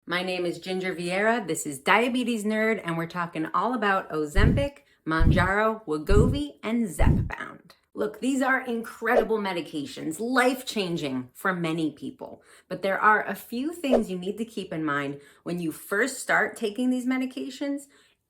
My name is Ginger Vieira. This is Diabetes Nerd, and we're talking all about Ozempic, Mounjaro, Wegovy, and Zepbound. Look, these are incredible medications, life-changing for many people. But there are a few things you need to keep in mind when you first start taking these medications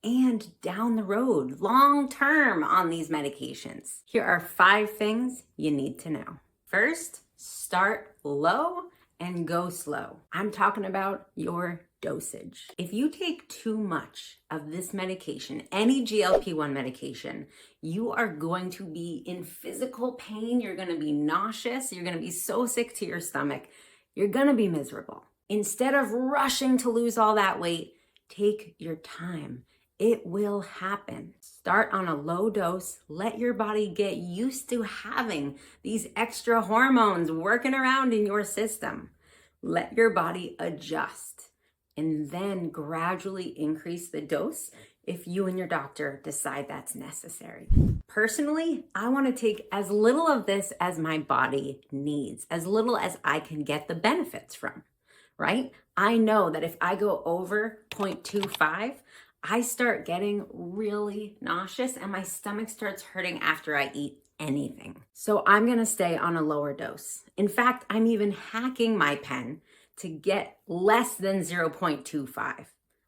and down the road, long-term on these medications. Here are 5 things you need to know. First, start low and go slow. I'm talking about your dosage. If you take too much of this medication, any GLP-1 medication, you are going to be in physical pain. You're going to be nauseous. You're going to be so sick to your stomach. You're going to be miserable. Instead of rushing to lose all that weight, take your time. It will happen. Start on a low dose. Let your body get used to having these extra hormones working around in your system. Let your body adjust and then gradually increase the dose if you and your doctor decide that's necessary. Personally, I want to take as little of this as my body needs, as little as I can get the benefits from, right? I know that if I go over 0.25, I start getting really nauseous and my stomach starts hurting after I eat anything. So I'm gonna stay on a lower dose. In fact, I'm even hacking my pen to get less than 0.25.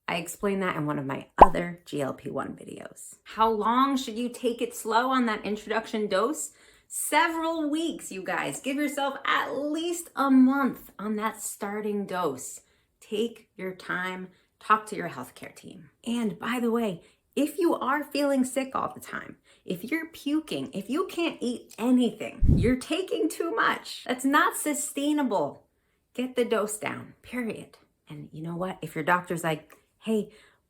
I explained that in one of my other GLP-1 videos. How long should you take it slow on that introduction dose? Several weeks, you guys. Give yourself at least a month on that starting dose. Take your time. Talk to your healthcare team. And by the way, if you are feeling sick all the time, if you're puking, if you can't eat anything, you're taking too much. That's not sustainable. Get the dose down, period. And you know what? If your doctor's like, hey,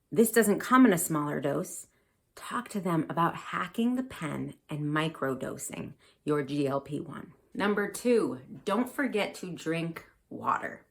this doesn't come in a smaller dose, talk to them about hacking the pen and microdosing your GLP-1. Number 2, don't forget to drink water.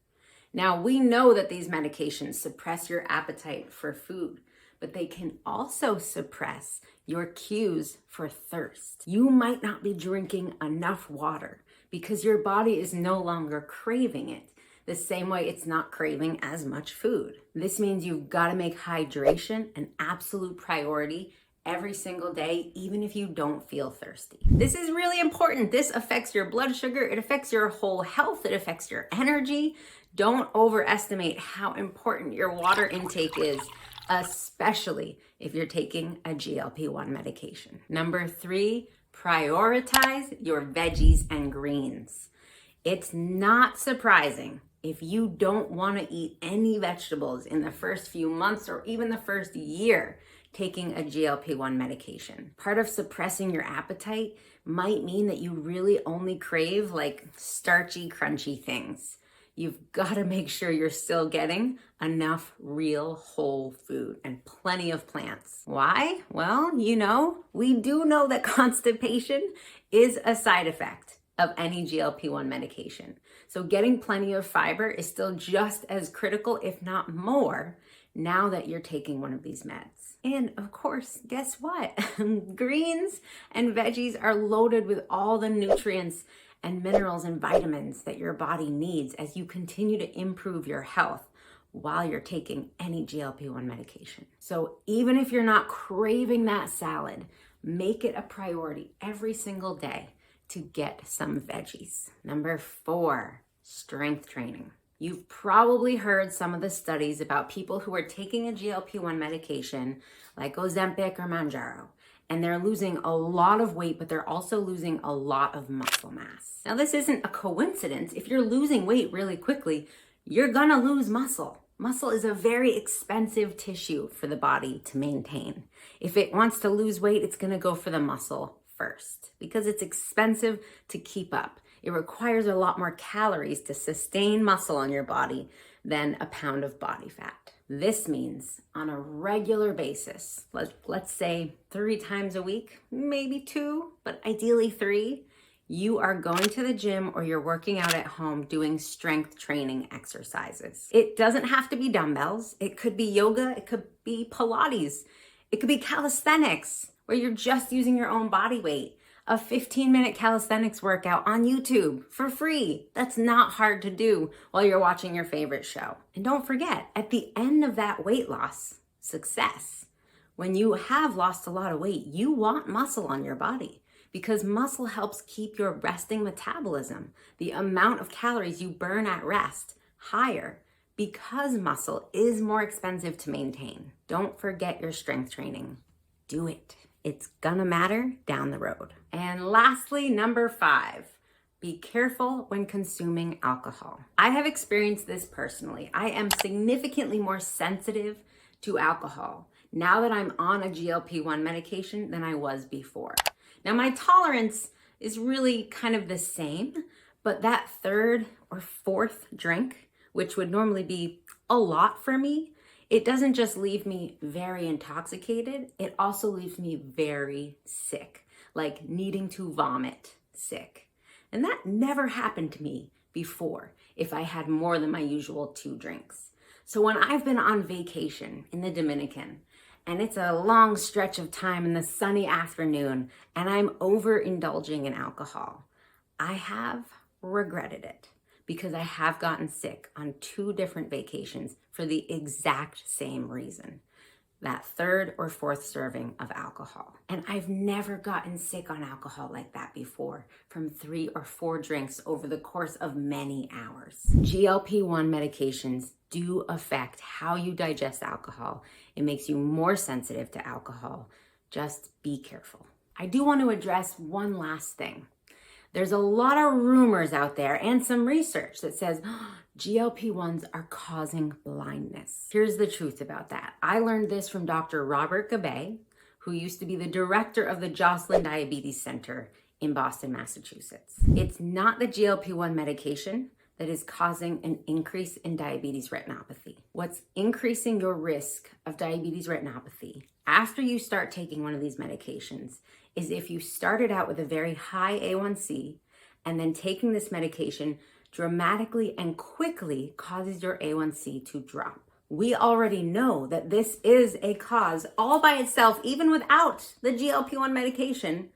Now, we know that these medications suppress your appetite for food, but they can also suppress your cues for thirst. You might not be drinking enough water because your body is no longer craving it the same way it's not craving as much food. This means you've got to make hydration an absolute priority every single day, even if you don't feel thirsty. This is really important. This affects your blood sugar. It affects your whole health. It affects your energy. Don't overestimate how important your water intake is, especially if you're taking a GLP-1 medication. Number 3, prioritize your veggies and greens. It's not surprising if you don't want to eat any vegetables in the first few months or even the first year taking a GLP-1 medication. Part of suppressing your appetite might mean that you really only crave like starchy, crunchy things. You've got to make sure you're still getting enough real whole food and plenty of plants. Why? Well, we do know that constipation is a side effect of any GLP-1 medication. So getting plenty of fiber is still just as critical, if not more, now that you're taking one of these meds. And of course, guess what? Greens and veggies are loaded with all the nutrients and minerals and vitamins that your body needs as you continue to improve your health while you're taking any GLP-1 medication. So even if you're not craving that salad, make it a priority every single day to get some veggies. Number 4, strength training. You've probably heard some of the studies about people who are taking a GLP-1 medication like Ozempic or Mounjaro, and they're losing a lot of weight, but they're also losing a lot of muscle mass. Now, this isn't a coincidence. If you're losing weight really quickly, you're gonna lose muscle. Muscle is a very expensive tissue for the body to maintain. If it wants to lose weight, it's gonna go for the muscle first because it's expensive to keep up. It requires a lot more calories to sustain muscle on your body than a pound of body fat. This means on a regular basis, let's say 3 times a week, maybe 2, but ideally 3, you are going to the gym or you're working out at home doing strength training exercises. It doesn't have to be dumbbells. It could be yoga. It could be Pilates. It could be calisthenics where you're just using your own body weight. a 15-minute calisthenics workout on YouTube for free. That's not hard to do while you're watching your favorite show. And don't forget, at the end of that weight loss success, when you have lost a lot of weight, you want muscle on your body because muscle helps keep your resting metabolism, the amount of calories you burn at rest, higher because muscle is more expensive to maintain. Don't forget your strength training. Do it. It's gonna matter down the road. And lastly, number 5, be careful when consuming alcohol. I have experienced this personally. I am significantly more sensitive to alcohol now that I'm on a GLP-1 medication than I was before. Now my tolerance is really kind of the same, but that 3rd or 4th drink, which would normally be a lot for me, it doesn't just leave me very intoxicated, it also leaves me very sick, like needing to vomit sick. And that never happened to me before if I had more than my usual 2 drinks. So when I've been on vacation in the Dominican, and it's a long stretch of time in the sunny afternoon, and I'm overindulging in alcohol, I have regretted it because I have gotten sick on 2 different vacations for the exact same reason, that 3rd or 4th serving of alcohol. And I've never gotten sick on alcohol like that before, from 3 or 4 drinks over the course of many hours. GLP-1 medications do affect how you digest alcohol. It makes you more sensitive to alcohol. Just be careful. I do want to address one last thing. There's a lot of rumors out there and some research that says GLP-1s are causing blindness. Here's the truth about that. I learned this from Dr. Robert Gabay, who used to be the director of the Joslin Diabetes Center in Boston, Massachusetts. It's not the GLP-1 medication that is causing an increase in diabetes retinopathy. What's increasing your risk of diabetes retinopathy after you start taking one of these medications is if you started out with a very high A1C and then taking this medication dramatically and quickly causes your A1C to drop. We already know that this is a cause all by itself, even without the GLP-1 medication,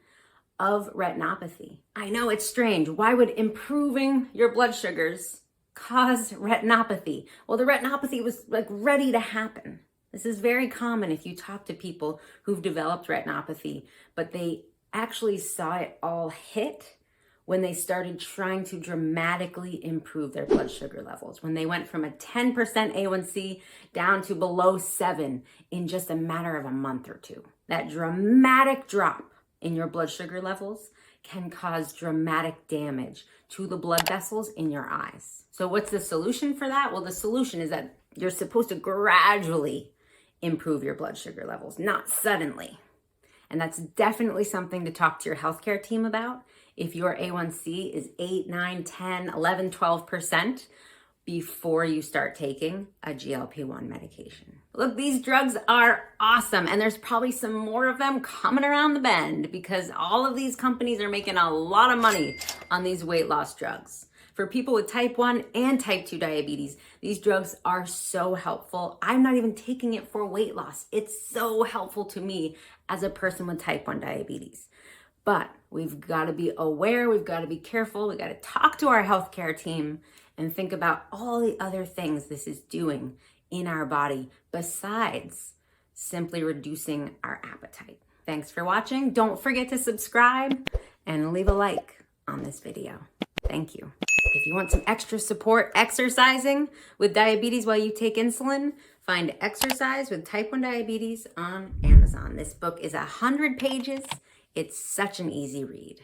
of retinopathy. I know it's strange. Why would improving your blood sugars cause retinopathy? Well, the retinopathy was like ready to happen. This is very common if you talk to people who've developed retinopathy, but they actually saw it all hit when they started trying to dramatically improve their blood sugar levels, when they went from a 10% A1C down to below 7 in just a matter of a month or 2. That dramatic drop in your blood sugar levels can cause dramatic damage to the blood vessels in your eyes. So what's the solution for that? Well, the solution is that you're supposed to gradually improve your blood sugar levels, not suddenly. And that's definitely something to talk to your healthcare team about. If your A1C is 8, 9, 10, 11, 12% before you start taking a GLP-1 medication. Look, these drugs are awesome, and there's probably some more of them coming around the bend because all of these companies are making a lot of money on these weight loss drugs. For people with type 1 and type 2 diabetes, these drugs are so helpful. I'm not even taking it for weight loss. It's so helpful to me as a person with type 1 diabetes. But we've got to be aware, we've got to be careful, we've got to talk to our healthcare team and think about all the other things this is doing in our body besides simply reducing our appetite. Thanks for watching. Don't forget to subscribe and leave a like on this video. Thank you. If you want some extra support exercising with diabetes while you take insulin, find Exercise with Type 1 Diabetes on Amazon. This book is 100 pages. It's such an easy read.